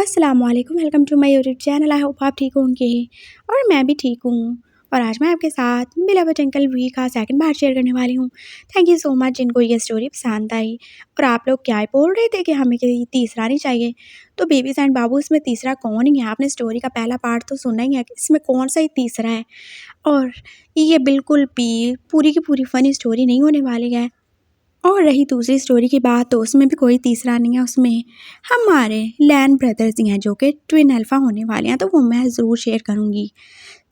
अस्सलाम वालेकुम, welcome to my YouTube channel. I hope आप ठीक होंगे और मैं भी ठीक हूँ। और आज मैं आपके साथ बिलवड अंकल वी का सेकंड पार्ट शेयर करने वाली हूँ। थैंक यू सो मच जिनको ये स्टोरी पसंद आई। और आप लोग क्या बोल रहे थे कि हमें कोई तीसरा नहीं चाहिए, तो बेबीज़ एंड बाबू इसमें तीसरा कौन ही है? आपने स्टोरी का पहला पार्ट तो सुना ही है, इसमें कौन सा ही तीसरा है। और ये बिल्कुल भी पूरी की पूरी फ़नी स्टोरी नहीं होने वाली है। और रही दूसरी स्टोरी की बात, तो उसमें भी कोई तीसरा नहीं है। उसमें हमारे लैन ब्रदर्स ही हैं जो कि ट्विन अल्फ़ा होने वाले हैं, तो वो मैं ज़रूर शेयर करूँगी,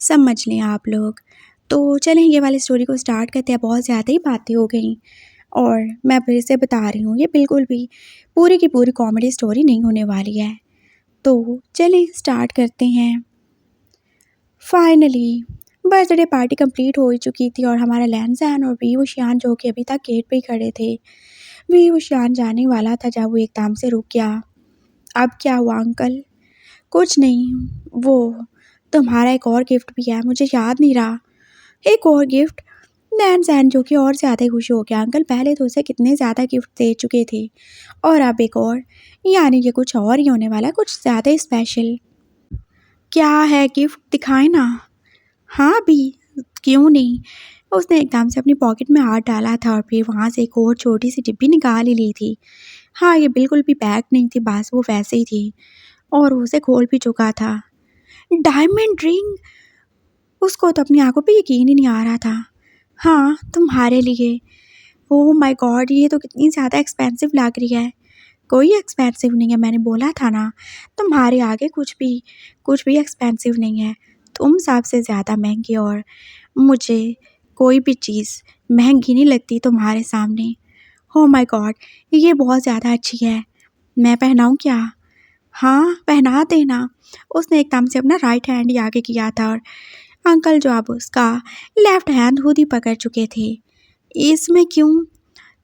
समझ लें आप लोग। तो चलें ये वाली स्टोरी को स्टार्ट करते हैं। बहुत ज़्यादा ही बातें हो गई और मैं फिर से बता रही हूँ, ये बिल्कुल भी पूरी की पूरी कॉमेडी स्टोरी नहीं होने वाली है। तो चलें स्टार्ट करते हैं। फाइनली बर्थडे पार्टी कंप्लीट हो ही चुकी थी और हमारा लैन और वी वशियान जो कि अभी तक गेट पे ही खड़े थे। वी वशियान जाने वाला था जब वो एकदम से रुक गया। अब क्या हुआ अंकल? कुछ नहीं, वो तुम्हारा एक और गिफ्ट भी है, मुझे याद नहीं रहा। एक और गिफ्ट? लैन जो कि और ज़्यादा ही खुश हो गया। अंकल पहले तो उसे कितने ज़्यादा गिफ्ट दे चुके थे और अब एक और, यानी ये कुछ और ही होने वाला है, कुछ ज़्यादा ही स्पेशल। क्या है गिफ्ट, दिखाए ना। हाँ भी, क्यों नहीं। उसने एकदम से अपनी पॉकेट में हाथ डाला था और फिर वहाँ से एक और छोटी सी डिब्बी निकाल ही ली थी। हाँ, ये बिल्कुल भी पैक नहीं थी, बस वो वैसे ही थी और उसे खोल भी चुका था। Diamond ring! उसको तो अपनी आंखों पे यकीन ही नहीं आ रहा था। हाँ, तुम्हारे लिए। ओह माय गॉड, ये तो कितनी ज़्यादा एक्सपेंसिव लग रही है। कोई एक्सपेंसिव नहीं है, मैंने बोला था ना, तुम्हारे आगे कुछ भी एक्सपेंसिव नहीं है। तुम सबसे ज़्यादा महंगी और मुझे कोई भी चीज़ महंगी नहीं लगती तुम्हारे सामने। ओह माय गॉड, ये बहुत ज़्यादा अच्छी है। मैं पहनाऊँ क्या? हाँ, पहना देना। उसने एकदम से अपना राइट हैंड ही आगे किया था और अंकल जो अब उसका लेफ्ट हैंड खुद ही पकड़ चुके थे। इसमें क्यों?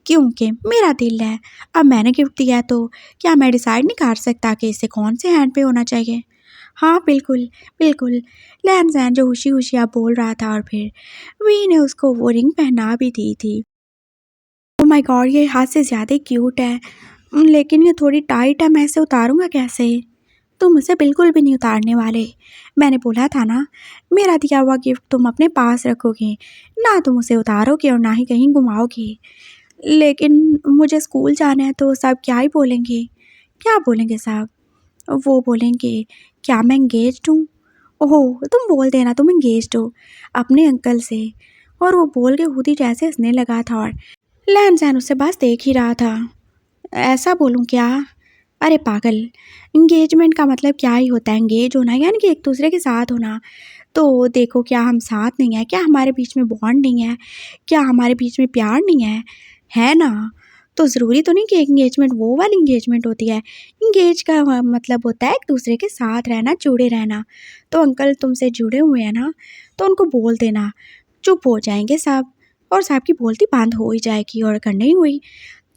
क्योंकि मेरा दिल है। अब मैंने गिफ्ट दिया है तो क्या मैं डिसाइड नहीं कर सकता कि इसे कौन से हैंड पे होना चाहिए? हाँ, बिल्कुल, बिल्कुल। लैन जो खुशी-खुशी अब बोल रहा था और फिर वी ने उसको वो रिंग पहना भी दी थी। ओह माय गॉड, ये हाथ से ज़्यादा ही क्यूट है। लेकिन ये थोड़ी टाइट है, मैं इसे उतारूँगा कैसे? तुम इसे बिल्कुल भी नहीं उतारने वाले। मैंने बोला था ना, मेरा दिया हुआ गिफ्ट तुम अपने पास रखोगे, ना तुम उसे उतारोगे और ना ही कहीं घुमाओगे। लेकिन मुझे स्कूल जाना है तो सब क्या ही बोलेंगे? क्या बोलेंगे सब? वो बोलेंगे, क्या मैं एंगेज्ड हूँ? ओह! तुम बोल देना तुम एंगेज्ड हो अपने अंकल से। और वो बोल के खुद ही जैसे हँसने लगा था और लैन उसे बस देख ही रहा था। ऐसा बोलूँ क्या? अरे पागल, एंगेजमेंट का मतलब क्या ही होता है? एंगेज होना यानी कि एक दूसरे के साथ होना। तो देखो, क्या हम साथ नहीं हैं? क्या हमारे बीच में बॉन्ड नहीं है? क्या हमारे बीच में प्यार नहीं है? है ना? तो ज़रूरी तो नहीं कि एंगेजमेंट वो वाली एंगेजमेंट होती है। एंगेज का मतलब होता है एक दूसरे के साथ रहना, जुड़े रहना। तो अंकल तुमसे जुड़े हुए हैं ना, तो उनको बोल देना, चुप हो जाएंगे सब और सबकी बोलती बंद हो ही जाएगी। और अगर नहीं हुई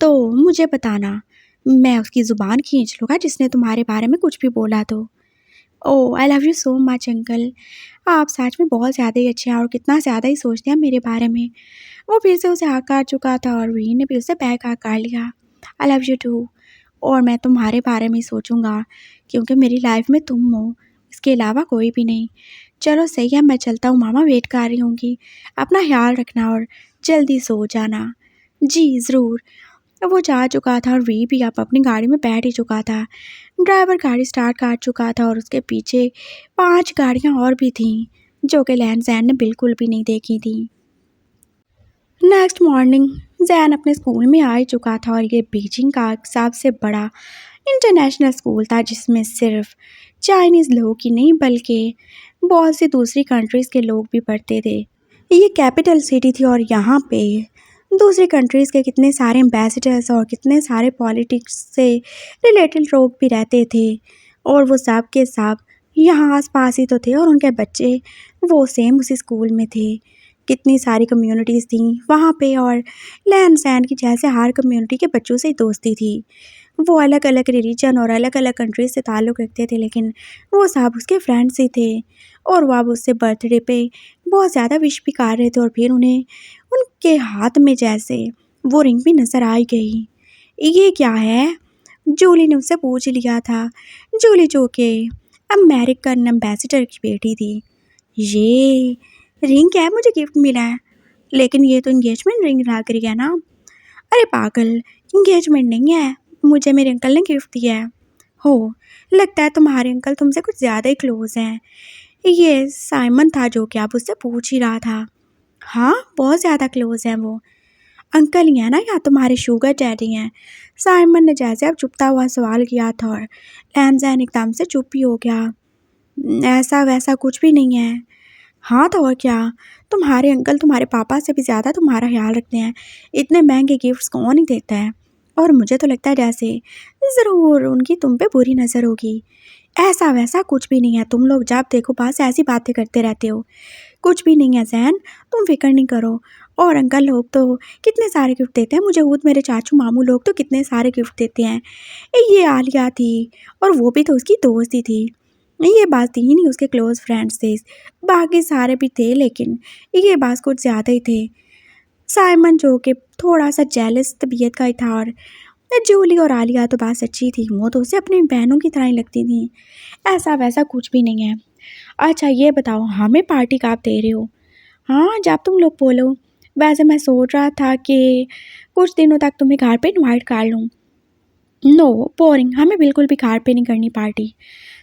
तो मुझे बताना, मैं उसकी ज़ुबान खींच लूँगा जिसने तुम्हारे बारे में कुछ भी बोला तो। Oh! I love you so much uncle. आप सच में बहुत ज़्यादा ही अच्छे हैं और कितना ज़्यादा ही सोचते हैं मेरे बारे में। वो फिर से उसे हग कर चुका था और वी ने भी उसे बैक हग कर लिया। I love you too. और मैं तुम्हारे बारे में सोचूंगा क्योंकि मेरी लाइफ में तुम हो, इसके अलावा कोई भी नहीं। चलो सही है, मैं चलता हूँ, मामा वेट कर रही होंगी। अपना ख्याल रखना और जल्दी सो जाना। जी ज़रूर। वो जा चुका था और वी भी अब अपनी गाड़ी में बैठ ही चुका था। ड्राइवर गाड़ी स्टार्ट कर चुका था और उसके पीछे 5 गाड़ियाँ और भी थीं जो कि लैन ने बिल्कुल भी नहीं देखी थी। नेक्स्ट मॉर्निंग जैन अपने स्कूल में आ ही चुका था और ये बीजिंग का सबसे बड़ा इंटरनेशनल स्कूल था जिसमें सिर्फ चाइनीज़ लोग ही नहीं बल्कि बहुत सी दूसरी कंट्रीज़ के लोग भी पढ़ते थे। ये कैपिटल सिटी थी और यहाँ पे दूसरी कंट्रीज़ के कितने सारे एम्बेसडर्स और कितने सारे पॉलिटिक्स से रिलेटेड लोग भी रहते थे और वो सब के सब यहाँ आस-पास ही तो थे और उनके बच्चे वो सेम उसी स्कूल में थे। कितनी सारी कम्युनिटीज़ थी वहाँ पे और लैन की जैसे हर कम्युनिटी के बच्चों से ही दोस्ती थी। वो अलग अलग रिलीजन और अलग अलग कंट्रीज से ताल्लुक़ रखते थे लेकिन वो सब उसके फ्रेंड्स ही थे और वो अब उससे बर्थडे पे बहुत ज़्यादा विश भी कर रहे थे और फिर उन्हें उनके हाथ में जैसे वो रिंग भी नज़र आई गई। ये क्या है? जूली ने उससे पूछ लिया था। जूली जो कि अमेरिकन एम्बेसडर की बेटी थी। ये रिंग क्या है, मुझे गिफ्ट मिला है, लेकिन ये तो इंगेजमेंट रिंग लग रही है ना। अरे पागल, इंगेजमेंट नहीं है, मुझे मेरे अंकल ने गिफ्ट दिया है। हो, लगता है तुम्हारे अंकल तुमसे कुछ ज़्यादा ही क्लोज हैं। ये साइमन था जो कि आप उससे पूछ ही रहा था। हाँ, बहुत ज़्यादा क्लोज हैं वो। अंकल ही है ना या तुम्हारे शुगर डैडी हैं? साइमन ने जैसे अब चुपता हुआ सवाल किया था और लैनजैन एकदम से चुप ही हो गया। ऐसा वैसा कुछ भी नहीं है। हाँ तो और क्या, तुम्हारे अंकल तुम्हारे पापा से भी ज़्यादा तुम्हारा ख्याल रखते हैं। इतने महंगे गिफ्ट्स कौन ही देता है। और मुझे तो लगता है जैसे ज़रूर उनकी तुम पे बुरी नज़र होगी। ऐसा वैसा कुछ भी नहीं है, तुम लोग जब देखो बस ऐसी बातें करते रहते हो। कुछ भी नहीं है जैन, तुम फिक्र नहीं करो। और अंकल लोग तो कितने सारे गिफ्ट देते हैं मुझे, खुद मेरे चाचू मामू लोग तो कितने सारे गिफ्ट देते हैं। ये आलिया थी और वो भी तो उसकी दोस्त ही थी। ये बात थी नहीं, उसके क्लोज फ्रेंड्स थे, बाकी सारे भी थे, लेकिन ये बात कुछ ज़्यादा ही थे। साइमन जो कि थोड़ा सा जेलस तबीयत का ही था, और जूली और आलिया तो बात सच्ची थी, वो तो उसे अपनी बहनों की तरह ही लगती थी। ऐसा वैसा कुछ भी नहीं है। अच्छा ये बताओ, हमें पार्टी कब दे रहे हो? हाँ, जब तुम लोग बोलो। वैसे मैं सोच रहा था कि कुछ दिनों तक तुम्हें घर पे इनवाइट कर लूँ। नो, बोरिंग, हमें बिल्कुल भी घर पे नहीं करनी पार्टी,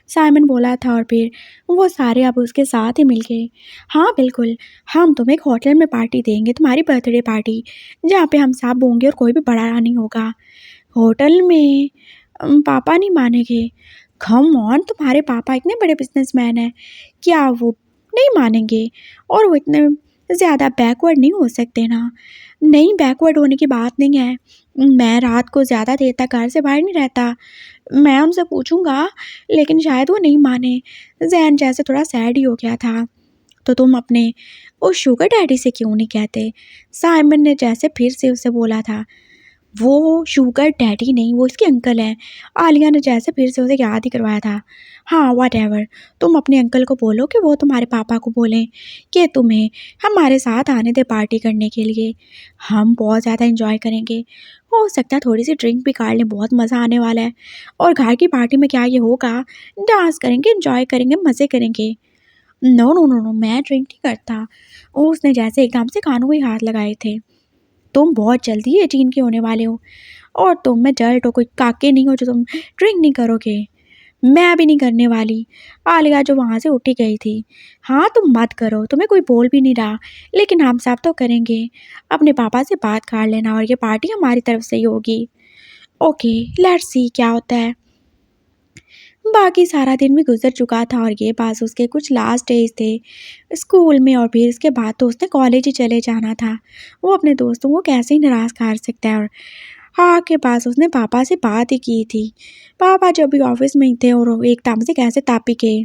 साइमन बोला था। और फिर वो सारे अब उसके साथ ही मिल गए। हाँ बिल्कुल, हम तुम्हें एक होटल में पार्टी देंगे, तुम्हारी बर्थडे पार्टी, जहाँ पे हम सब होंगे और कोई भी बड़ा नहीं होगा। होटल में? पापा नहीं मानेंगे। कम ऑन, तुम्हारे पापा इतने बड़े बिजनेसमैन हैं, क्या वो नहीं मानेंगे? और वो इतने ज़्यादा बैकवर्ड नहीं हो सकते ना। नहीं, बैकवर्ड होने की बात नहीं है, मैं रात को ज़्यादा देर तक घर से बाहर नहीं रहता। मैं उनसे पूछूंगा, लेकिन शायद वो नहीं माने। जैन जैसे थोड़ा सैड ही हो गया था। तो तुम अपने उस शुगर डैडी से क्यों नहीं कहते? साइमन ने जैसे फिर से उसे बोला था। वो शुगर डैडी नहीं, वो इसके अंकल हैं। आलिया ने जैसे फिर से उसे याद ही करवाया था। हाँ व्हाटएवर, तुम अपने अंकल को बोलो कि वो तुम्हारे पापा को बोलें कि तुम्हें हमारे साथ आने दे पार्टी करने के लिए। हम बहुत ज़्यादा इन्जॉय करेंगे, हो सकता है थोड़ी सी ड्रिंक भी कर लें, बहुत मज़ा आने वाला है। और घर की पार्टी में क्या ये होगा, डांस करेंगे, इन्जॉय करेंगे, मज़े करेंगे। नो नो नो नो, मैं ड्रिंक नहीं करता। उसने जैसे एकदम से कानों में हाथ लगाए थे। तुम बहुत जल्दी 18 के होने वाले हो, और तुम में डल्ट हो, कोई काके नहीं हो जो तुम ड्रिंक नहीं करोगे। मैं भी नहीं करने वाली। आलिया जो वहाँ से उठी गई थी। हाँ तुम मत करो, तुम्हें कोई बोल भी नहीं रहा, लेकिन हम सब तो करेंगे। अपने पापा से बात कर लेना और ये पार्टी हमारी तरफ से ही होगी। ओके, लेट्स सी क्या होता है। बाकी सारा दिन भी गुजर चुका था और ये पास उसके कुछ लास्ट डेज थे स्कूल में, और फिर इसके बाद तो उसने कॉलेज ही चले जाना था। वो अपने दोस्तों को कैसे ही नाराज़ कर सकता है। और हाँ के पास उसने पापा से बात ही की थी। पापा जब भी ऑफिस में ही थे, और वो एकदम से कैसे तापी के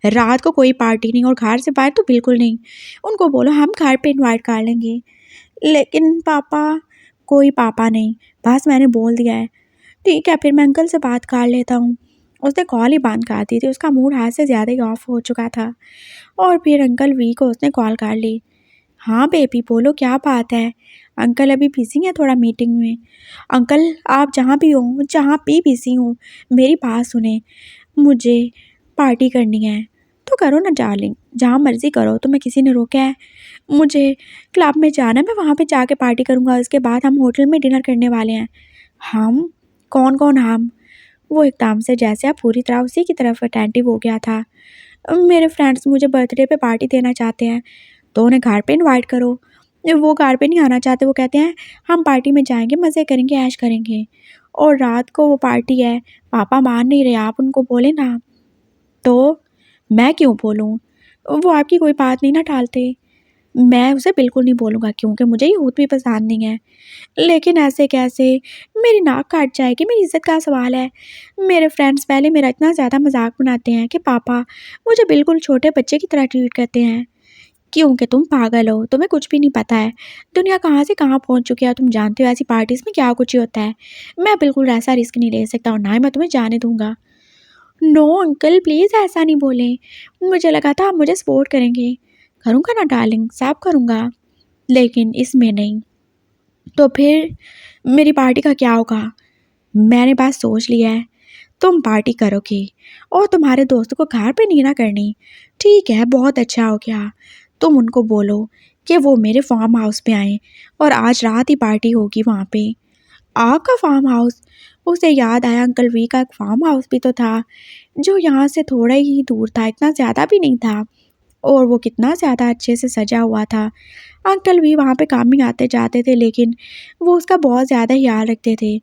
रात को कोई पार्टी नहीं और घर से बाहर तो बिल्कुल नहीं। उनको बोलो हम घर पे इनवाइट कर लेंगे। लेकिन पापा, कोई पापा नहीं, बस मैंने बोल दिया है। ठीक है, फिर मैं अंकल से बात कर लेता हूँ। उसने कॉल ही बंद कर दी थी, उसका मूड हाथ से ज़्यादा ही ऑफ हो चुका था। और फिर अंकल वी को उसने कॉल कर ली। हाँ बेबी बोलो, क्या बात है? अंकल अभी बिज़ी हैं थोड़ा मीटिंग में। अंकल आप जहाँ भी हो, जहाँ भी बिज़ी हूँ, मेरी बात सुने, मुझे पार्टी करनी है तो करो ना डार्लिंग, जहाँ मर्ज़ी करो, तुम्हें किसी ने रोका है? मुझे क्लब में जाना है, मैं वहाँ पे जाके पार्टी करूँगा, उसके बाद हम होटल में डिनर करने वाले हैं। हम? कौन कौन हम? वो एकदम से जैसे आप पूरी तरह उसी की तरफ अटेंटिव हो गया था। मेरे फ्रेंड्स मुझे बर्थडे पे पार्टी देना चाहते हैं, तो उन्हें घर पे इनवाइट करो। वो घर पे नहीं आना चाहते, वो कहते हैं हम पार्टी में जाएंगे, मज़े करेंगे, ऐश करेंगे। और रात को वो पार्टी है, पापा मान नहीं रहे, आप उनको बोले ना। तो मैं क्यों बोलूँ? वो आपकी कोई बात नहीं ना टालते। मैं उसे बिल्कुल नहीं बोलूँगा, क्योंकि मुझे ये खुद भी पसंद नहीं है। लेकिन ऐसे कैसे, मेरी नाक काट जाएगी, मेरी इज़्ज़त का सवाल है। मेरे फ्रेंड्स पहले मेरा इतना ज़्यादा मज़ाक बनाते हैं कि पापा मुझे बिल्कुल छोटे बच्चे की तरह ट्रीट करते हैं। क्योंकि तुम पागल हो, तुम्हें कुछ भी नहीं पता है। दुनिया कहाँ से कहाँ पहुँच चुकी है, तुम जानते हो ऐसी पार्टीज़ में क्या कुछ ही होता है। मैं बिल्कुल ऐसा रिस्क नहीं ले सकता, और ना ही मैं तुम्हें जाने दूँगा। नो अंकल प्लीज़ ऐसा नहीं बोलें, मुझे लगा था आप मुझे सपोर्ट करेंगे। करूँगा ना डार्लिंग, सब करूँगा, लेकिन इसमें नहीं। तो फिर मेरी पार्टी का क्या होगा? मैंने बात सोच लिया है, तुम पार्टी करोगी और तुम्हारे दोस्तों को घर पे नहीं ना करनी। ठीक है, बहुत अच्छा हो गया। तुम उनको बोलो कि वो मेरे फार्म हाउस पे आएँ और आज रात ही पार्टी होगी वहाँ पे। आपका फार्म हाउस? उसे याद आया अंकल वी का एक फार्म हाउस भी तो था, जो यहाँ से थोड़ा ही दूर था, इतना ज़्यादा भी नहीं था, और वो कितना ज़्यादा अच्छे से सजा हुआ था। अंकल भी वहाँ पे काम ही आते जाते थे, लेकिन वो उसका बहुत ज़्यादा ख्याल रखते थे।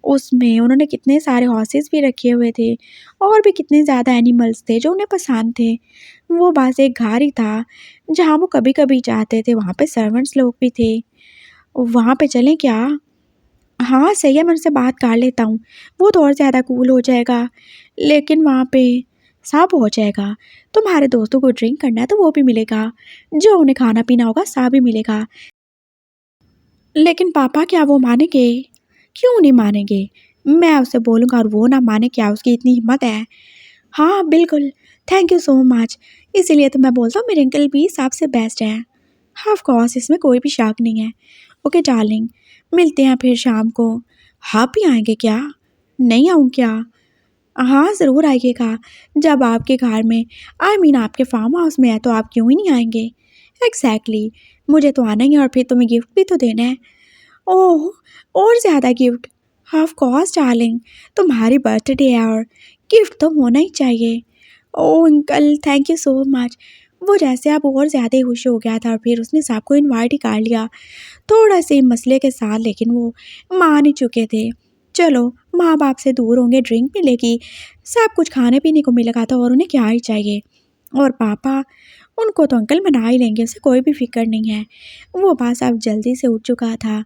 उसमें उन्होंने कितने सारे हॉर्सेस भी रखे हुए थे और भी कितने ज़्यादा एनिमल्स थे जो उन्हें पसंद थे। वो बस एक घर ही था जहाँ वो कभी-कभी जाते थे, वहाँ पे सर्वेंट्स लोग भी थे। वहाँ पे चलें क्या? हाँ, सही है, मैं उनसे बात कर लेता हूँ। वो तो और ज़्यादा कूल हो जाएगा, लेकिन वहाँ पे सब हो जाएगा। तुम्हारे दोस्तों को ड्रिंक करना है तो वो भी मिलेगा, जो उन्हें खाना-पीना होगा सब भी मिलेगा। लेकिन पापा क्या वो मानेंगे? क्यों नहीं मानेंगे? मैं उसे बोलूँगा और वो ना माने, क्या उसकी इतनी हिम्मत है? हाँ, बिल्कुल। Thank you so much. इसीलिए तो मैं बोलता हूँ मेरे अंकल भी सबसे बेस्ट हैं। ऑफ़ कोर्स, इसमें कोई भी शक नहीं है। ओके डार्लिंग, मिलते हैं फिर शाम को। आप भी आएँगे क्या? नहीं आऊँ क्या? हाँ, ज़रूर आइएगा। जब आपके घर में, आपके फार्म हाउस में है, तो आप क्यों ही नहीं आएँगे? एग्ज़ैक्टली, मुझे तो आना ही है और फिर तुम्हें गिफ्ट भी तो देना है। ओह! और ज़्यादा गिफ्ट? ऑफ़ कोर्स डार्लिंग, तुम्हारी बर्थडे है और गिफ्ट तो होना ही चाहिए। Oh uncle, thank you so much. वो जैसे अब और ज़्यादा ही खुश हो गया था और फिर उसने सबको इनवाइट ही कर लिया। थोड़ा-से मसले के साथ, लेकिन वो मान ही चुके थे। चलो, माँ-बाप से दूर होंगे, ड्रिंक मिलेगी, सब कुछ खाने-पीने को मिलेगा तो और उन्हें क्या ही चाहिए। और पापा, उनको तो अंकल मना ही लेंगे, उसे कोई भी फ़िक्र नहीं है। वो बस अब जल्दी से उठ चुका था।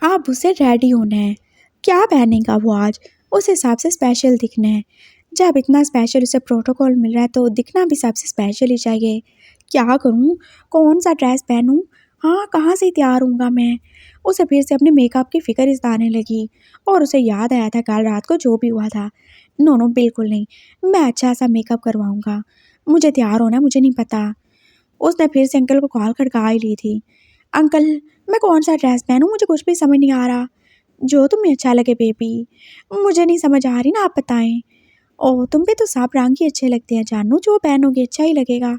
अब उसे रेडी होना है। क्या पहनेगा वो आज? उस हिसाब से स्पेशल दिखना है। जब इतना स्पेशल उसे प्रोटोकॉल मिल रहा है तो दिखना भी सबसे स्पेशल ही चाहिए। क्या करूँ? कौन-सा ड्रेस पहनूँ? हाँ, कहाँ से तैयार होऊँगा मैं? उसे फिर से अपने मेकअप की फ़िक्र इस आने लगी और उसे याद आया था कल रात को जो भी हुआ था। नो, नो, बिल्कुल नहीं। मैं अच्छा-सा मेकअप करवाऊँगा। मुझे तैयार होना है, मुझे नहीं पता। उसने फिर से अंकल को कॉल खड़का ही ली थी। अंकल, मैं कौन-सा ड्रेस पहनूँ? मुझे कुछ भी समझ नहीं आ रहा। जो तुम्हें अच्छा लगे बेबी। मुझे नहीं समझ आ रही ना, आप बताएँ। ओह! तुम पे तो सब रंग ही अच्छे लगते हैं जानू, जो पहनोगे अच्छा ही लगेगा।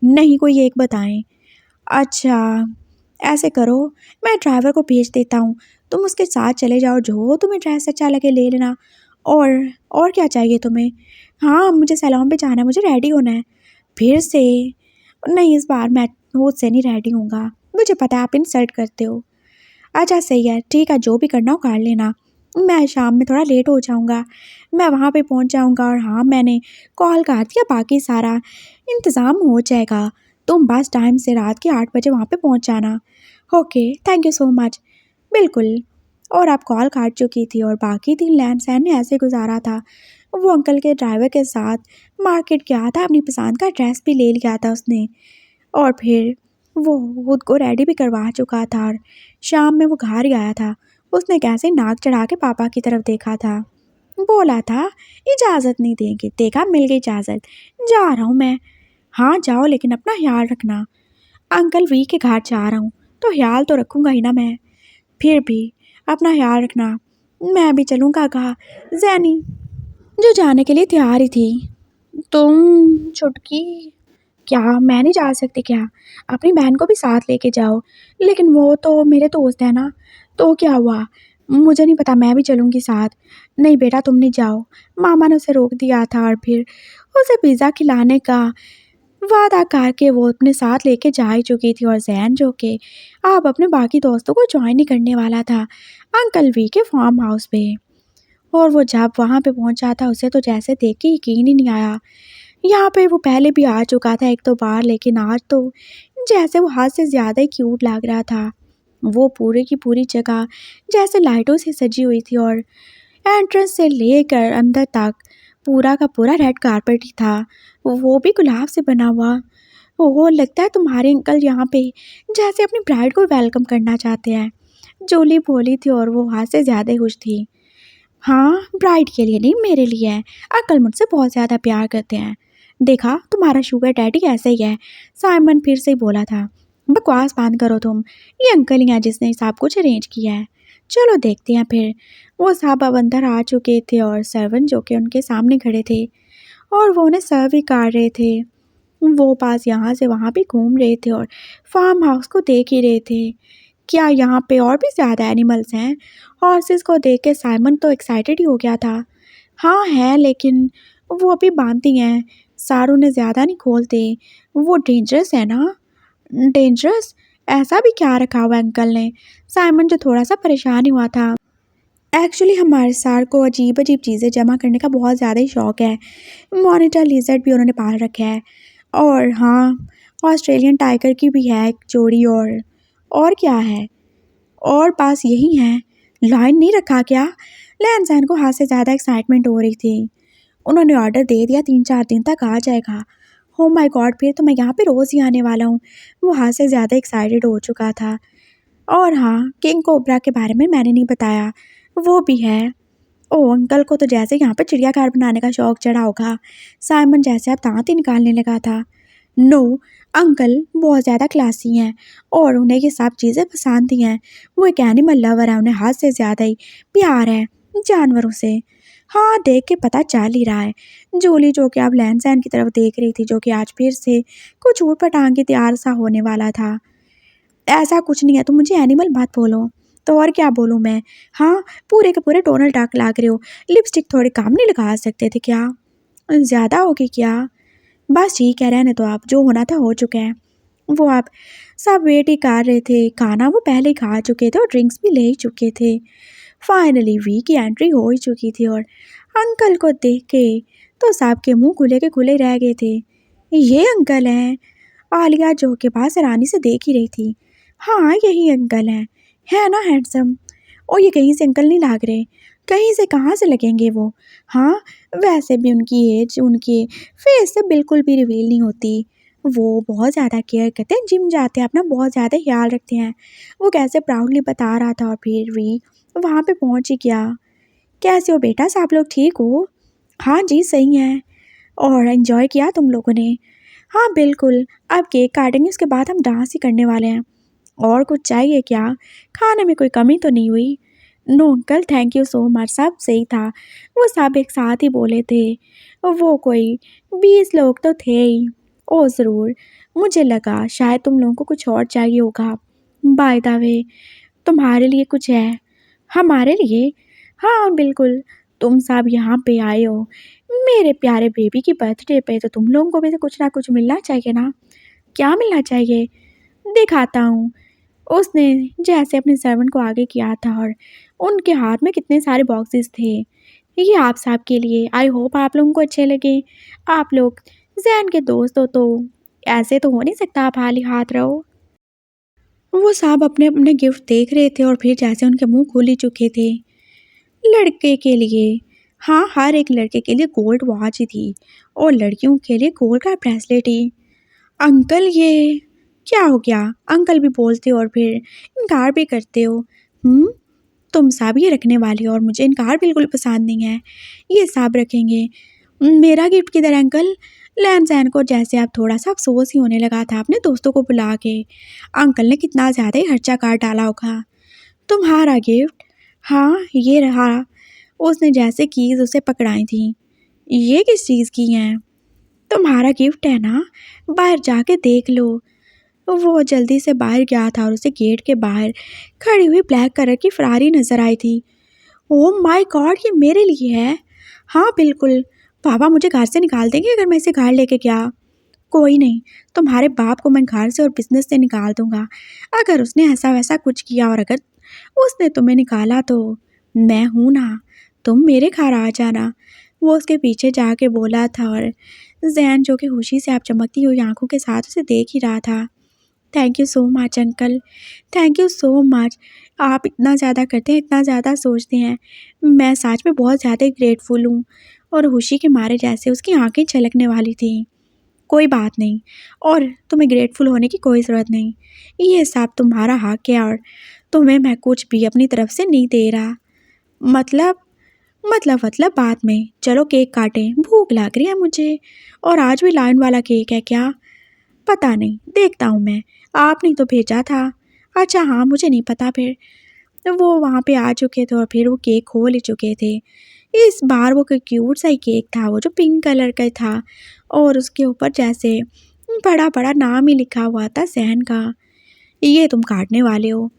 नहीं, कोई एक बताएँ। अच्छा, ऐसे करो, मैं ड्राइवर को भेज देता हूँ, तुम उसके साथ चले जाओ, जो तुम्हें ड्रेस अच्छा लगे ले लेना। और क्या चाहिए तुम्हें? हाँ, मुझे सैलून पे जाना है, मुझे रेडी होना है। फिर से? नहीं, इस बार मैं खुद से नहीं रेडी होऊँगा। मुझे पता है आप इंसल्ट करते हो। अच्छा सही है, ठीक है, जो भी करना हो कर लेना। मैं शाम में थोड़ा लेट हो जाऊँगा। मैं वहाँ पे पहुँच जाऊँगा और हाँ, मैंने कॉल कर दिया, बाकी सारा इंतज़ाम हो जाएगा। तुम बस टाइम से रात के 8 बजे वहाँ पे पहुँच जाना। Okay, thank you so much. बिल्कुल। और अब कॉल काट चुकी थी और बाकी दिन रहन-सहन ने ऐसे गुज़ारा था। वो अंकल के ड्राइवर के साथ मार्केट गया था, अपनी पसंद का ड्रेस भी ले लिया था उसने और फिर वो खुद को रेडी भी करवा चुका था और शाम में वो घर ही आया था। उसने कैसे नाक चढ़ा के पापा की तरफ देखा था। बोला था, इजाज़त नहीं देंगे। देखा, मिल गई इजाज़त। जा रहा हूँ मैं। हाँ, जाओ, लेकिन अपना ख़्याल रखना। अंकल वी के घर जा रहा हूँ, तो ख़्याल तो रखूँगा ही ना मैं। फिर भी अपना ख़्याल रखना। मैं भी चलूँगा कहा। ज़ैनी, जो जाने के लिए तैयार ही थी। तुम छुटकी, क्या मैं नहीं जा सकती क्या? अपनी बहन को भी साथ लेके जाओ। लेकिन वो तो मेरे दोस्त है ना। तो क्या हुआ? मुझे नहीं पता, मैं भी चलूँगी साथ। नहीं बेटा, तुम नहीं जाओ। मामा ने उसे रोक दिया था और फिर उसे पिज़्ज़ा खिलाने का वादा करके वो अपने साथ लेके जा ही चुकी थी और ज़ैन, जो कि अब अपने बाकी दोस्तों को जॉइन ही करने वाला था अंकल वी के फार्म हाउस पे। और वो जब वहाँ पे पहुँचा था, उसे तो जैसे देख के यकीन ही नहीं आया। यहाँ पे वो पहले भी आ चुका था 1-2 बार, लेकिन आज तो जैसे वो हद से ज़्यादा ही क्यूट लग रहा था। वो पूरी की पूरी जगह जैसे लाइटों से सजी हुई थी और एंट्रेंस से लेकर अंदर तक पूरा का पूरा रेड कारपेट ही था, वो भी गुलाब से बना हुआ। ओह! लगता है तुम्हारे अंकल यहाँ पे जैसे अपनी ब्राइड को वेलकम करना चाहते हैं। जूली बोली थी और वो हद से ज़्यादा ही खुश थी। हाँ, ब्राइड के लिए नहीं, मेरे लिए है। अंकल मुझसे बहुत ज़्यादा प्यार करते हैं। देखा, तुम्हारा शुगर डैडी ऐसे ही है। साइमन फिर से ही बोला था। बकवास बंद करो तुम। ये अंकल ही हैं जिसने सब कुछ अरेंज किया है। चलो देखते हैं फिर। वो साहब अब अंदर आ चुके थे और सर्वेंट जो कि उनके सामने खड़े थे और वो उन्हें सर्व भी कर रहे थे। वो पास यहाँ से वहाँ भी घूम रहे थे और फार्म हाउस को देख ही रहे थे। क्या यहाँ पे और भी ज़्यादा एनिमल्स हैं? हॉर्सेस को देख के साइमन तो एक्साइटेड ही हो गया था। हाँ है, लेकिन वो अभी बांधती हैं, सारों ने ज़्यादा नहीं खोलते, वो डेंजरस है ना। डेंजरस? ऐसा भी क्या रखा हुआ है अंकल ने? साइमन जो थोड़ा सा परेशान हुआ था। एक्चुअली हमारे सर को अजीब अजीब चीज़ें जमा करने का बहुत ज़्यादा ही शौक है। मॉनिटर लिजर्ड भी उन्होंने पाल रखा है और हाँ, ऑस्ट्रेलियन टाइगर की भी है एक जोड़ी। और क्या है? और पास यही है। लाइन नहीं रखा क्या? लैंसैन को हाथ से ज़्यादा एक्साइटमेंट हो रही थी। उन्होंने ऑर्डर दे दिया 3-4 दिन तक आ जाएगा। हो माय गॉड, फिर तो मैं यहाँ पे रोज़ ही आने वाला हूँ। वो हाथ से ज़्यादा एक्साइटेड हो चुका था। और हाँ, किंग कोबरा के बारे में मैंने नहीं बताया, वो भी है। ओह अंकल को तो जैसे यहाँ पे चिड़ियाघर बनाने का शौक चढ़ा होगा। साइमन जैसे अब दांत ही निकालने लगा था। नो, अंकल बहुत ज़्यादा क्लासी हैं और उन्हें ये सब चीज़ें पसंद ही हैं। वो एक एनिमल लवर है, उन्हें हाथ से ज़्यादा ही प्यार है जानवरों से। हाँ, देख के पता चल ही रहा है। जूली जो कि अब लैंसैन की तरफ देख रही थी, जो कि आज फिर से कुछ ऊट पटांग की तैयार सा होने वाला था। ऐसा कुछ नहीं है, तुम मुझे एनिमल मत बोलो। तो और क्या बोलूँ मैं? हाँ, पूरे के पूरे डोनाल्ड डक लग रहे हो। लिपस्टिक थोड़ी कम नहीं लगा सकते थे क्या? ज़्यादा होगी क्या? बस ठीक है, रहने तो, आप जो होना था हो चुका है। वो आप सब वेट ही कर रहे थे, खाना वो पहले ही खा चुके थे और ड्रिंक्स भी ले ही चुके थे। फाइनली वी की एंट्री हो ही चुकी थी और अंकल को देख के तो सबके मुंह खुले के खुले रह गए थे। ये अंकल हैं? आलिया जो के पास हैरानी से देख ही रही थी। हाँ, यही अंकल हैं। है ना हैंडसम? और ये कहीं से अंकल नहीं लग रहे। कहीं से कहाँ से लगेंगे वो? हाँ, वैसे भी उनकी एज उनके फेस से बिल्कुल भी रिवील नहीं होती। वो बहुत ज़्यादा केयर करते हैं, जिम जाते हैं, अपना बहुत ज़्यादा ख्याल रखते हैं। वो कैसे प्राउडली बता रहा था और फिर भी वहाँ पे पहुँच ही गया। कैसे हो बेटा, सब लोग ठीक हो? हाँ जी, सही हैं। और एंजॉय किया तुम लोगों ने? हाँ बिल्कुल, अब केक काटेंगे, उसके बाद हम डांस ही करने वाले हैं। और कुछ चाहिए क्या? खाने में कोई कमी तो नहीं हुई? No uncle, thank you so much, सब सही था। वो सब एक साथ ही बोले थे। वो कोई 20 लोग तो थे ही। ओह ज़रूर, मुझे लगा शायद तुम लोगों को कुछ और चाहिए होगा। बाय द वे, तुम्हारे लिए कुछ है? हमारे लिए? हाँ बिल्कुल, तुम सब यहाँ पे आए हो मेरे प्यारे बेबी की बर्थडे पे, तो तुम लोगों को भी तो कुछ ना कुछ मिलना चाहिए ना। क्या मिलना चाहिए? दिखाता हूँ। उसने जैसे अपने सर्वेंट को आगे किया था और उनके हाथ में कितने सारे बॉक्सेस थे। ये आप सब के लिए। आई होप आप लोगों को अच्छे लगे। आप लोग जैन के दोस्त हो तो ऐसे तो हो नहीं सकता आप खाली हाथ रहो। वो साहब अपने अपने गिफ्ट देख रहे थे और फिर जैसे उनके मुंह खुल ही चुके थे। लड़के के लिए, हाँ, हर एक लड़के के लिए गोल्ड वॉच ही थी और लड़कियों के लिए गोल्ड का ब्रेसलेट ही। अंकल ये क्या हो गया? अंकल भी बोलते हो और फिर इनकार भी करते हो। तुम सब ये रखने वाले हो और मुझे इनकार बिल्कुल पसंद नहीं है। ये सब रखेंगे। मेरा गिफ्ट किधर है अंकल? लैंसैन को जैसे अब थोड़ा सा अफसोस ही होने लगा था अपने दोस्तों को बुला के। अंकल ने कितना ज़्यादा ही खर्चा कर डाला होगा। तुम्हारा गिफ्ट? हाँ, ये रहा। उसने जैसे कीज उसे पकड़ाई थी। ये किस चीज़ की हैं? तुम्हारा गिफ्ट है ना, बाहर जाके देख लो। वो जल्दी से बाहर गया था और उसे गेट के बाहर खड़ी हुई ब्लैक कलर की फरारी नजर आई थी। ओह माय गॉड, ये मेरे लिए है? हाँ बिल्कुल। पापा मुझे घर से निकाल देंगे अगर मैं इसे घर लेके गया। कोई नहीं, तुम्हारे बाप को मैं घर से और बिजनेस से निकाल दूंगा अगर उसने ऐसा वैसा कुछ किया, और अगर उसने तुम्हें निकाला तो मैं हूं ना, तुम मेरे घर आ जाना। वो उसके पीछे जाके बोला था और जैन जो कि खुशी से आप चमकती हुई आंखों के साथ उसे देख ही रहा था। Thank you so much uncle, thank you so much. आप इतना ज़्यादा करते हैं, इतना ज़्यादा सोचते हैं। मैं सच में बहुत ज़्यादा ग्रेटफुल हूँ। और खुशी के मारे जैसे उसकी आंखें छलकने वाली थी। कोई बात नहीं, और तुम्हें ग्रेटफुल होने की कोई ज़रूरत नहीं। ये सब तुम्हारा हक है और तुम्हें मैं कुछ भी अपनी तरफ से नहीं दे रहा। मतलब मतलब बाद में। चलो केक काटें, भूख लग रही है मुझे। और आज भी लाइन वाला केक है क्या? पता नहीं, देखता हूँ मैं। आपने तो भेजा था। अच्छा हाँ, मुझे नहीं पता फिर। वो वहाँ पे आ चुके थे और फिर वो केक खो ले चुके थे। इस बार वो कोई क्यूट सा ही केक था, वो जो पिंक कलर का था और उसके ऊपर जैसे बड़ा-बड़ा नाम ही लिखा हुआ था ज़ैन का। ये तुम काटने वाले हो?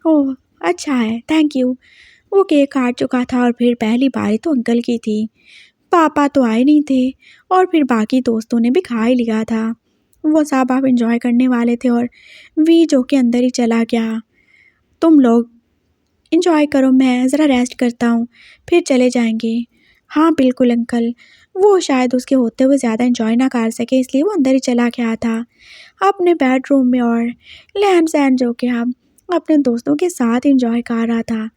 ओह! अच्छा है, थैंक यू। वो केक काट चुका था और फिर पहली बारी तो अंकल की थी। पापा तो आए नहीं थे और फिर बाकी दोस्तों ने भी खा ही लिया था। वो सब अब एंजॉय करने वाले थे और वी जो कि अंदर ही चला गया। तुम लोग एंजॉय करो, मैं ज़रा रेस्ट करता हूँ, फिर चले जाएंगे। हाँ बिल्कुल अंकल। वो शायद उसके होते हुए ज़्यादा एंजॉय ना कर सके, इसलिए वो अंदर ही चला गया था अपने बेडरूम में और लैन सैन जो कि हम अपने दोस्तों के साथ एंजॉय कर रहा था।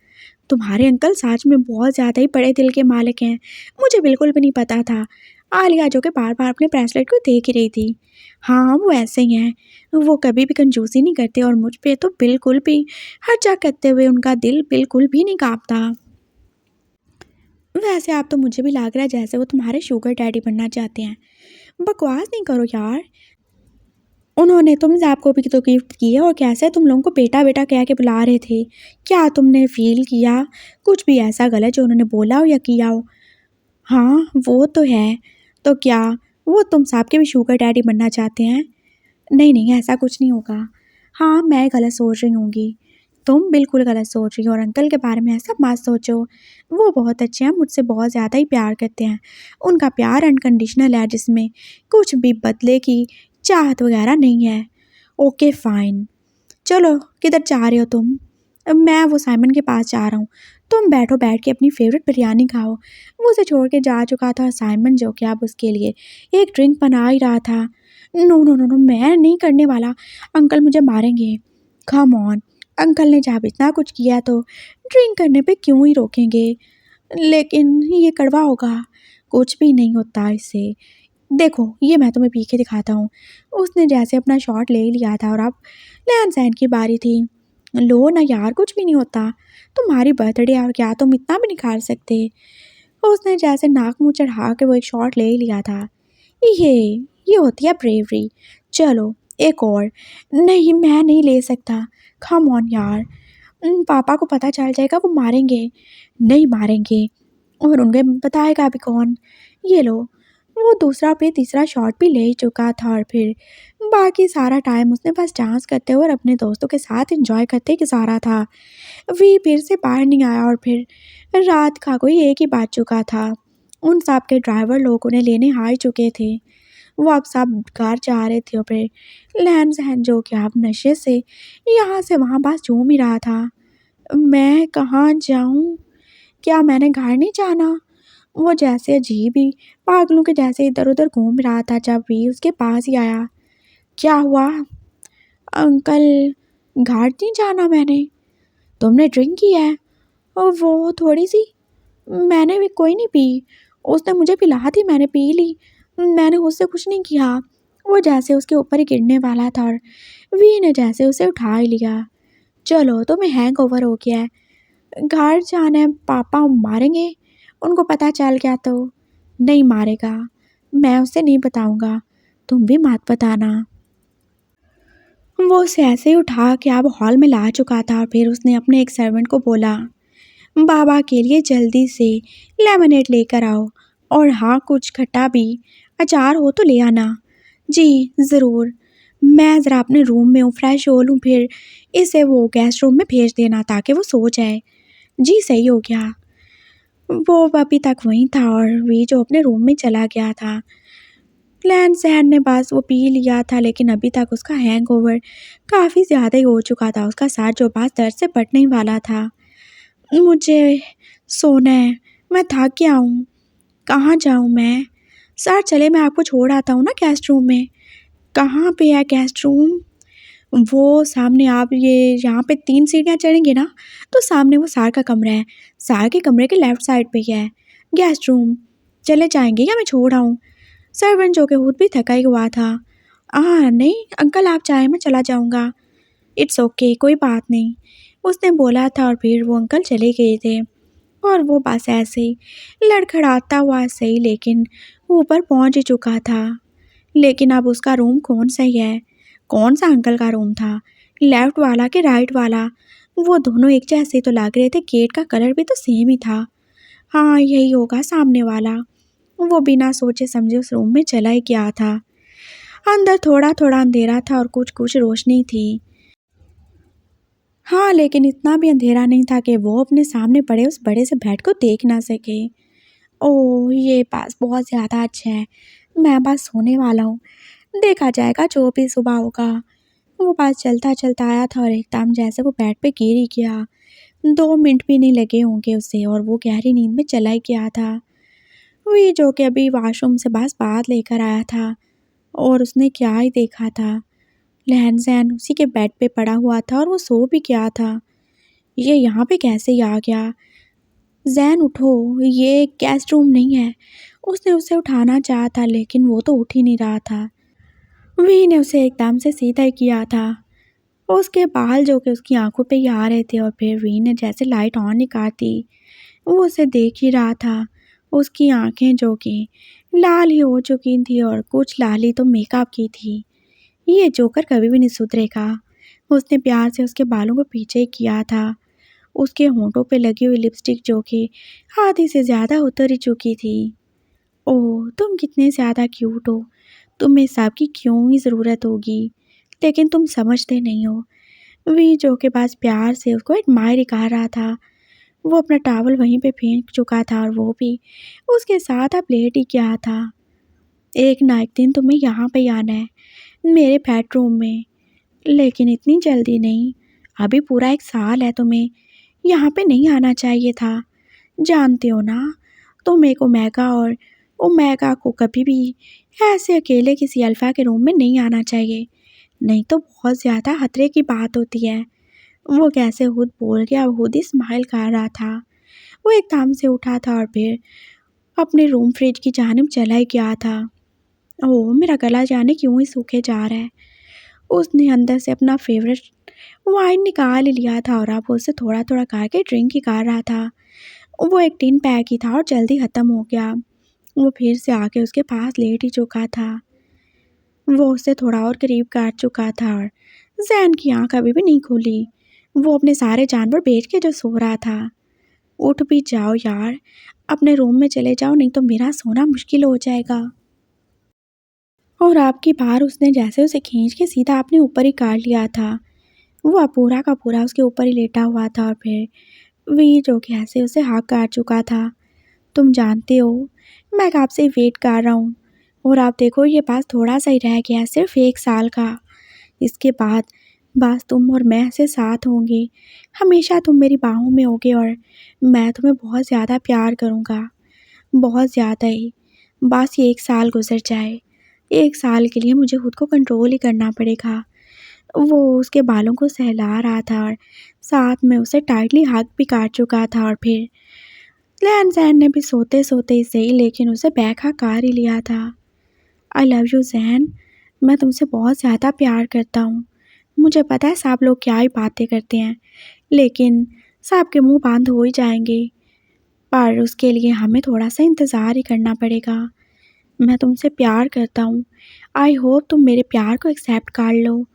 तुम्हारे अंकल सच में बहुत ज़्यादा ही बड़े दिल के मालिक हैं, मुझे बिल्कुल भी नहीं पता था। आलिया जो कि बार-बार अपने ब्रेसलेट को देख ही रही थी। हाँ, वो ऐसे ही हैं, वो कभी भी कंजूसी नहीं करते और मुझ पे तो बिल्कुल भी खर्चा करते हुए उनका दिल बिल्कुल भी नहीं काँपता। वैसे आप तो मुझे भी लग रहा है जैसे वो तुम्हारे शुगर डैडी बनना चाहते हैं। बकवास नहीं करो यार। उन्होंने तुमसे आपको भी तो गिफ्ट की है और कैसे तुम लोगों को बेटा-बेटा कह के बुला रहे थे। क्या तुमने फ़ील किया कुछ भी ऐसा गलत जो उन्होंने बोला हो या किया हो? हाँ, वो तो है। तो क्या वो तुम सबके भी शुगर डैडी बनना चाहते हैं? नहीं, नहीं ऐसा कुछ नहीं होगा। हाँ, मैं गलत सोच रही होंगी। तुम बिल्कुल गलत सोच रही हो और अंकल के बारे में ऐसा मत सोचो। वो बहुत अच्छे हैं, मुझसे बहुत ज़्यादा ही प्यार करते हैं। उनका प्यार अनकंडीशनल है जिसमें कुछ भी बदले की चाहत वगैरह नहीं है। Okay fine. चलो किधर जा रहे हो तुम? मैं वो साइमन के पास जा रहा हूँ। तुम बैठो, बैठ के अपनी फ़ेवरेट बिरयानी खाओ। वो उसे छोड़ के जा चुका था और साइमन जो कि अब उसके लिए एक ड्रिंक बना ही रहा था। नो, नो, नो, नो मैं नहीं करने वाला। अंकल मुझे मारेंगे। कम ऑन, अंकल ने जब इतना कुछ किया तो ड्रिंक करने पे क्यों ही रोकेंगे? लेकिन ये कड़वा होगा। कुछ भी नहीं होता इससे। देखो, ये मैं तुम्हें पी के दिखाता हूँ। उसने जैसे अपना शॉट ले लिया था और अब लैन-सैन की बारी थी। लो ना यार, कुछ भी नहीं होता। तुम्हारी बर्थडे है और क्या तुम इतना भी नहीं खा सकते? उसने जैसे नाक मुँह चढ़ा के वो एक शॉट ले लिया था। ये ये होती है ब्रेवरी। चलो एक और। नहीं, मैं नहीं ले सकता। कम ऑन यार। पापा को पता चल जाएगा, वो मारेंगे। नहीं मारेंगे और उन्हें बताएगा भी कौन? ये लो। वो दूसरा पे तीसरा शॉट भी ले ही चुका था और फिर बाकी सारा टाइम उसने बस डांस करते हुए और अपने दोस्तों के साथ एंजॉय करते गुजारा था। वी फिर से बाहर नहीं आया और फिर रात का कोई 1 ही बज चुका था। उन सब के ड्राइवर लोग उन्हें लेने आ ही चुके थे। वो अब सब घर जा रहे थे और फिर लैन-सैन जो कि अब नशे से यहाँ से वहाँ बस झूम ही रहा था। मैं कहाँ जाऊँ? क्या मैंने घर नहीं जाना? वो जैसे अजीब ही पागलों के जैसे इधर-उधर घूम रहा था जब वी उसके पास ही आया। क्या हुआ? अंकल, घर नहीं जाना मैंने। तुमने ड्रिंक की है? वो थोड़ी-सी। मैंने भी कोई नहीं पी। उसने मुझे पिला दी, मैंने पी ली। मैंने उससे कुछ नहीं किया। वो जैसे उसके ऊपर ही गिरने वाला था और वी ने जैसे उसे उठा ही लिया। चलो, तुम्हें हैंगओवर हो गया है। घर जाना है, पापा मारेंगे। उनको पता चल गया तो? नहीं मारेगा। मैं उसे नहीं बताऊँगा। तुम भी मत बताना। वो उसे ऐसे ही उठा के अब हॉल में ला चुका था और फिर उसने अपने एक सर्वेंट को बोला, बाबा के लिए जल्दी से लेमनेड लेकर आओ और हाँ कुछ खट्टा भी, अचार हो तो ले आना। जी ज़रूर। मैं ज़रा अपने रूम में हूँ, फ्रेश हो लूँ, फिर इसे वो गेस्ट रूम में भेज देना ताकि वो सो जाए। जी सही हो गया। वो अभी तक वहीं था और वी जो अपने रूम में चला गया था। लैन-सैन ने बस वो पी लिया था लेकिन अभी तक उसका हैंगओवर काफ़ी ज़्यादा ही हो चुका था। उसका सर जो बस दर्द से फटने ही वाला था। मुझे सोना है, मैं थक गया हूँ। कहाँ जाऊँ मैं? सर चले मैं आपको छोड़ आता हूँ ना गेस्ट रूम में। कहाँ पे है गेस्ट रूम? वो सामने आप ये यहाँ पे 3 सीढ़ियाँ चढ़ेंगे ना, तो सामने वो सर का कमरा है। सर के कमरे के लेफ्ट साइड पे ही है गेस्ट रूम। चले जाएँगे या मैं छोड़ आऊँ? सर्वेंट जो कि खुद भी थका ही हुआ था। नहीं अंकल आप चाहें मैं चला जाऊँगा। इट्स ओके कोई बात नहीं, उसने बोला था और फिर वो अंकल चले गए थे और वो बस ऐसे ही लड़खड़ाता हुआ सही लेकिन ऊपर पहुँच ही चुका था। लेकिन अब उसका रूम कौन सा ही है? कौन सा अंकल का रूम था? लेफ्ट वाला कि राइट वाला? वो दोनों एक जैसे तो लग रहे थे, गेट का कलर भी तो सेम ही था। हाँ, यही होगा सामने वाला। वो बिना सोचे समझे उस रूम में चला ही गया था। अंदर थोड़ा थोड़ा अंधेरा था और कुछ कुछ रोशनी थी। हाँ, लेकिन इतना भी अंधेरा नहीं था कि वो अपने सामने पड़े उस बड़े से बेड को देख ना सके। ओह! ये पास बहुत ज़्यादा अच्छा है। मैं बस सोने वाला हूँ। देखा जाएगा जो भी सुबह होगा। वो बस चलता-चलता आया था और एकदम जैसे वो बेड पे गिर ही गया। 2 मिनट भी नहीं लगे होंगे उसे और वो गहरी नींद में चला ही गया था। वही जो कि अभी वॉशरूम से बस बाहर लेकर आया था और उसने क्या ही देखा था। लहन-सहन उसी के बेड पे पड़ा हुआ था और वो सो भी गया था। ये यहाँ पे कैसे ही आ गया? ज़ैन उठो, ये गेस्ट रूम नहीं है। उसने उसे उठाना चाहा था लेकिन वो तो उठ ही नहीं रहा था। वी ने उसे एकदम से सीधा ही किया था। उसके बाल जो कि उसकी आंखों पे ही आ रहे थे और फिर वी ने जैसे लाइट ऑन ही कर दी। वो उसे देख ही रहा था। उसकी आंखें जो कि लाल ही हो चुकी थी और कुछ लाली तो मेकअप की थी। ये जोकर कभी भी नहीं सुधरेगा। उसने प्यार से उसके बालों को पीछे किया था। उसके होंठों पे लगी हुई लिपस्टिक जो कि आधी से ज़्यादा उतर ही चुकी थी। ओह! तुम कितने ज़्यादा क्यूट हो। तुम्हें सबकी क्यों ही ज़रूरत होगी, लेकिन तुम समझते नहीं हो। वी जो के पास प्यार से उसको एडमायर ही कर रहा था। वो अपना टॉवल वहीं पे फेंक चुका था और वो भी उसके साथ अब लेट ही गया था। एक ना एक दिन तुम्हें यहाँ पे आना है, मेरे बेडरूम में। लेकिन इतनी जल्दी नहीं, अभी पूरा 1 साल है तुम्हें। यहाँ पे नहीं आना चाहिए था। जानते हो ना, तुम एक ओमेगा और ओमेगा को कभी भी ऐसे अकेले किसी अल्फ़ा के रूम में नहीं आना चाहिए, नहीं तो बहुत ज़्यादा खतरे की बात होती है। वो कैसे खुद बोल गया, वो खुद ही स्माइल कर रहा था। वो एकदम से उठा था और फिर अपने रूम फ्रिज की जानिब चला ही गया था। ओह! मेरा गला जाने क्यों ही सूखे जा रहा है। उसने अंदर से अपना फ़ेवरेट वाइन निकाल ही लिया था और अब उसे थोड़ा-थोड़ा करके ड्रिंक ही कर रहा था। वो एक टिन पैक ही था और जल्दी ख़त्म हो गया। वो फिर से आके उसके पास लेट ही चुका था। वो उससे थोड़ा और करीब कर चुका था और ज़ैन की आँख अभी भी नहीं खुली। वो अपने सारे जानवर बेच के जो सो रहा था। उठ भी जाओ यार, अपने रूम में चले जाओ, नहीं तो मेरा सोना मुश्किल हो जाएगा। और आपकी बार उसने जैसे उसे खींच के सीधा अपने ऊपर ही काट लिया था। वो अब पूरा का पूरा उसके ऊपर ही लेटा हुआ था और फिर वी जो कि ऐसे उसे हाथ काट चुका था। तुम जानते हो, मैं कब से वेट कर रहा हूँ और आप देखो ये पास थोड़ा सा ही रह गया है, सिर्फ 1 साल का। इसके बाद बस तुम और मैं ऐसे साथ होंगे। हमेशा तुम मेरी बाहों में होगे और मैं तुम्हें बहुत ज़्यादा प्यार करूँगा, बहुत ज़्यादा ही। बस ये 1 साल गुज़र जाए। 1 साल के लिए मुझे खुद को कंट्रोल ही करना पड़ेगा। वो उसके बालों को सहला रहा था और साथ में उसे टाइटली हग भी कर चुका था और फिर ज़ैन ने भी सोते-सोते ही सही लेकिन उसे बैक-हग कर ही लिया था। आई लव यू ज़ैन, मैं तुमसे बहुत ज़्यादा प्यार करता हूँ। मुझे पता है सब लोग क्या ही बातें करते हैं, लेकिन सबके मुँह बंद हो ही जाएँगे, पर उसके लिए हमें थोड़ा-सा इंतज़ार ही करना पड़ेगा। मैं तुमसे प्यार करता हूँ। आई होप तुम मेरे प्यार को एक्सेप्ट कर लो।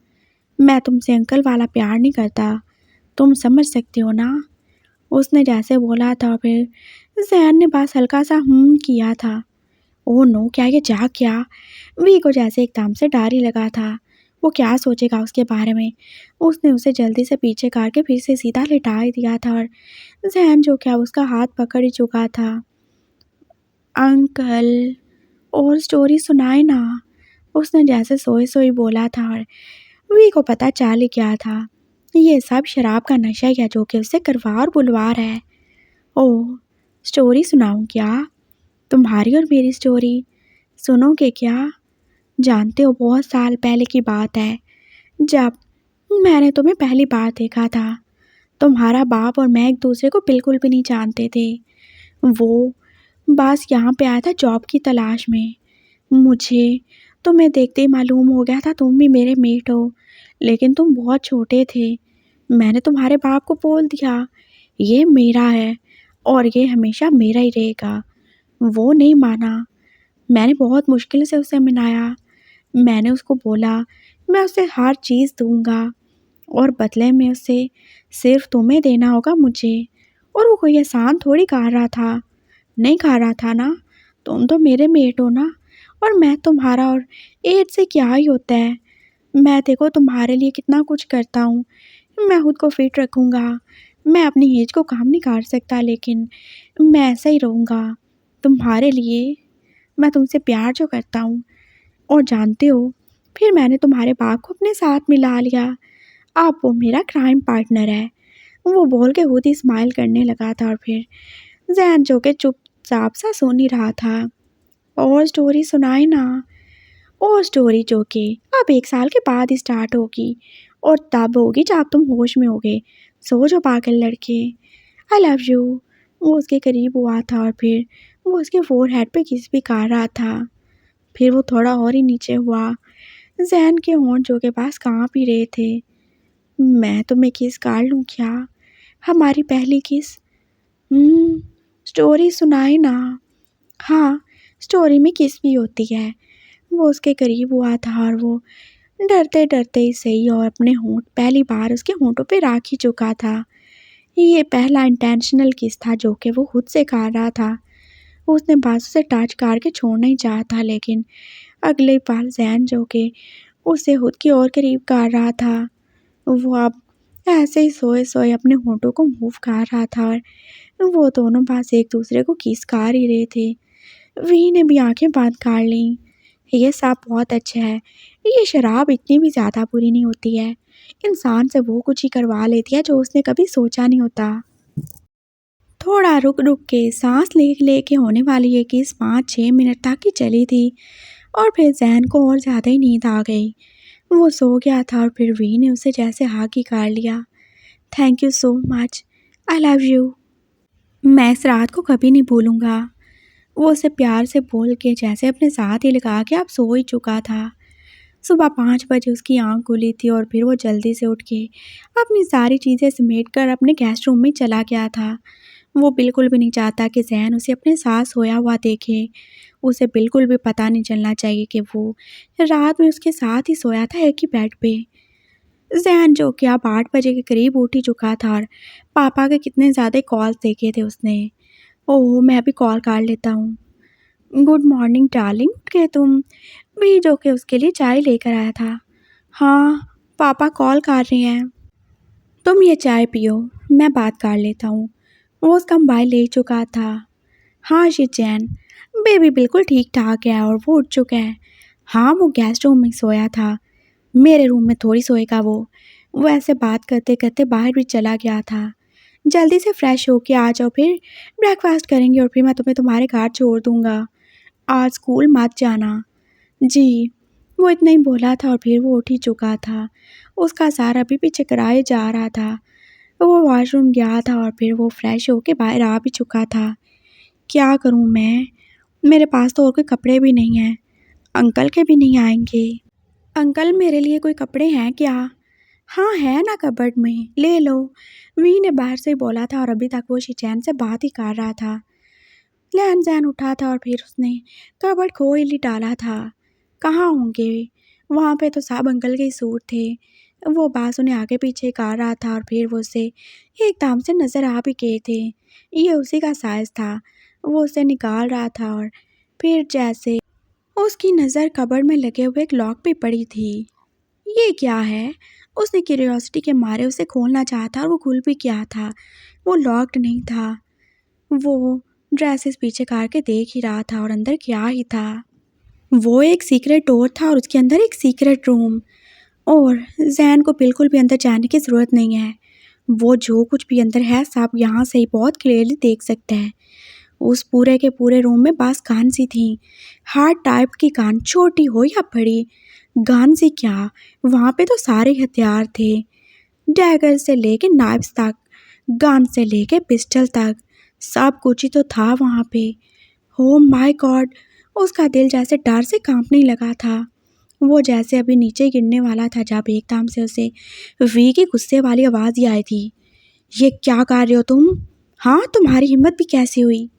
मैं तुमसे अंकल वाला प्यार नहीं करता, तुम समझ सकते हो ना? उसने जैसे बोला था फिर ज़ैन ने बस हल्का सा किया था। Oh no! क्या ये जाग गया? वी को जैसे एकदम से डर ही लगा था। वो क्या सोचेगा उसके बारे में? उसने उसे जल्दी से पीछे करके फिर से सीधा लिटा ही दिया था और ज़ैन जो क्या उसका हाथ पकड़ ही चुका था। अंकल, और स्टोरी सुनाए ना, उसने जैसे सोए-सोए बोला था और वी को पता चल ही गया था। ये सब शराब का नशा ही है जो कि उसे करवा और बुलवा रहा है। ओह! स्टोरी सुनाऊँ क्या? तुम्हारी और मेरी स्टोरी सुनोगे क्या? जानते हो बहुत साल पहले की बात है, जब मैंने तुम्हें पहली बार देखा था। तुम्हारा बाप और मैं एक दूसरे को बिल्कुल भी नहीं जानते थे। वो बस यहाँ पे आया था जॉब की तलाश में। मुझे तुम्हें देखते ही मालूम हो गया था तुम भी मेरे मेट हो, लेकिन तुम बहुत छोटे थे। मैंने तुम्हारे बाप को बोल दिया, ये मेरा है और ये हमेशा मेरा ही रहेगा। वो नहीं माना। मैंने बहुत मुश्किल से उसे मनाया। मैंने उसको बोला, मैं उसे हर चीज़ दूँगा और बदले में उसे सिर्फ तुम्हें देना होगा मुझे। और वो कोई एहसान थोड़ी खा रहा था। नहीं खा रहा था ना? तुम तो मेरे मेट हो ना, और मैं तुम्हारा, और एज से क्या ही होता है। मैं देखो तुम्हारे लिए कितना कुछ करता हूँ। मैं खुद को फिट रखूँगा। मैं अपनी एज को काम नहीं कर सकता, लेकिन मैं ऐसा ही रहूँगा तुम्हारे लिए। मैं तुमसे प्यार जो करता हूँ, और जानते हो, फिर मैंने तुम्हारे बाप को अपने साथ मिला लिया। अब वो मेरा क्राइम पार्टनर है। वो बोल के खुद ही स्माइल करने लगा था, और फिर जैन जो के चुपचाप सा सुन ही रहा था। और स्टोरी सुनाए ना। और स्टोरी जो कि अब 1 साल के बाद ही स्टार्ट होगी, और तब होगी जब तुम होश में होगे। सो जो पागल लड़के, आई लव यू। वो उसके करीब हुआ था, और फिर वो उसके फोरहेड पे किस भी कर रहा था। फिर वो थोड़ा और ही नीचे हुआ। जैन के होंठ जो के पास कांप ही रहे थे। मैं तुम्हें किस कर लूँ क्या? हमारी पहली किस। स्टोरी सुनाए ना। हाँ, स्टोरी में किस भी होती है। वो उसके करीब हुआ था, और वो डरते डरते ही सही, और अपने होंठ पहली बार उसके होंठों पे रख ही चुका था। ये पहला इंटेंशनल किस था जो कि वो खुद से कर रहा था। उसने बस उसे टच करके छोड़ना ही चाहा था, लेकिन अगले पल जैन जो कि उसे खुद की ओर करीब कर रहा था, वो अब ऐसे ही सोए सोए अपने होंठों को मूव कर रहा था, और वो दोनों बस एक दूसरे को किस कर ही रहे थे। वी ने भी आंखें बंद कर लीं। ये सब बहुत अच्छा है। ये शराब इतनी भी ज़्यादा बुरी नहीं होती है। इंसान से वो कुछ ही करवा लेती है जो उसने कभी सोचा नहीं होता। थोड़ा रुक रुक के सांस ले ले के होने वाली ये किस 5-6 मिनट तक ही चली थी, और फिर जैन को और ज़्यादा ही नींद आ गई। वो सो गया था, और फिर वी ने उसे जैसे हाँ की कर लिया। Thank you so much. I love you. मैं इस रात को कभी नहीं भूलूंगा। वो उसे प्यार से बोल के जैसे अपने साथ ही लगा के अब सो ही चुका था। सुबह 5 बजे उसकी आंख खुली थी, और फिर वो जल्दी से उठ के अपनी सारी चीज़ें समेट कर अपने गेस्ट रूम में चला गया था। वो बिल्कुल भी नहीं चाहता कि जैन उसे अपने साथ सोया हुआ देखे। उसे बिल्कुल भी पता नहीं चलना चाहिए कि वो रात में उसके साथ ही सोया था एक ही बेड पे। जैन जो कि अब 8 बजे के करीब उठ ही चुका था, और पापा के कितने ज़्यादा कॉल्स देखे थे उसने। ओह, मैं भी कॉल कर लेता हूँ। गुड मॉर्निंग डार्लिंग, उठ गए तुम? भी जो कि उसके लिए चाय लेकर आया था। हाँ, पापा कॉल कर रहे हैं। तुम ये चाय पियो, मैं बात कर लेता हूँ। वो उसका मोबाइल ले चुका था। हाँ शिजैन, बेबी बिल्कुल ठीक ठाक है, और वो उठ चुका है। हाँ, वो गेस्ट रूम में सोया था। मेरे रूम में थोड़ी सोएगा वो। वो ऐसे बात करते करते बाहर भी चला गया था। जल्दी से फ्रेश होके आ जाओ, फिर ब्रेकफास्ट करेंगे, और फिर मैं तुम्हें तुम्हारे घर छोड़ दूँगा। आज स्कूल मत जाना। जी। वो इतना ही बोला था, और फिर वो उठ ही चुका था। उसका सर अभी भी चकराए जा रहा था। वो वॉशरूम गया था, और फिर वो फ्रेश होके बाहर आ भी चुका था। क्या करूं मैं? मेरे पास तो और कोई कपड़े भी नहीं हैं। अंकल के भी नहीं आएंगे। अंकल, मेरे लिए कोई कपड़े हैं क्या? हाँ, है ना कबर्ड में, ले लो। वी ने बाहर से ही बोला था, और अभी तक वो शिचैन से बात ही कर रहा था। लैन जैन उठा था, और फिर उसने कबर्ड खोल ही डाला था। कहाँ होंगे? वहाँ पे तो सब अंकल के ही सूट थे। वो बास उन्हें आगे पीछे कर रहा था, और फिर वो उसे एकदम से नज़र आ भी गए थे। ये उसी का साइज़ था। वो उसे निकाल रहा था, और फिर जैसे उसकी नज़र कबर्ड में लगे हुए एक लॉक पे पड़ी थी। ये क्या है? उसने क्यूरियोसिटी के मारे उसे खोलना चाहा था, और वो खुल भी गया था। वो लॉक्ड नहीं था। वो ड्रेसेस पीछे करके देख ही रहा था, और अंदर क्या ही था। वो एक सीक्रेट डोर था, और उसके अंदर एक सीक्रेट रूम। और जैन को बिल्कुल भी अंदर जाने की ज़रूरत नहीं है। वो जो कुछ भी अंदर है सब यहाँ से ही बहुत क्लियरली देख सकता है। उस पूरे के पूरे रूम में बस गन सी थी। हार्ड टाइप की गन, छोटी हो या बड़ी। गन सी क्या, वहाँ पे तो सारे हथियार थे। डैगर से लेके नाइफ्स तक, गन से लेके पिस्टल तक, सब कुछ ही तो था वहाँ पे। Oh my God! उसका दिल जैसे डर से कांपने लगा था। वो जैसे अभी नीचे गिरने वाला था, जब एकदम से उसे वी की गुस्से वाली आवाज़ ही आई थी। ये क्या कर रहे हो तुम? हाँ, तुम्हारी हिम्मत भी कैसे हुई?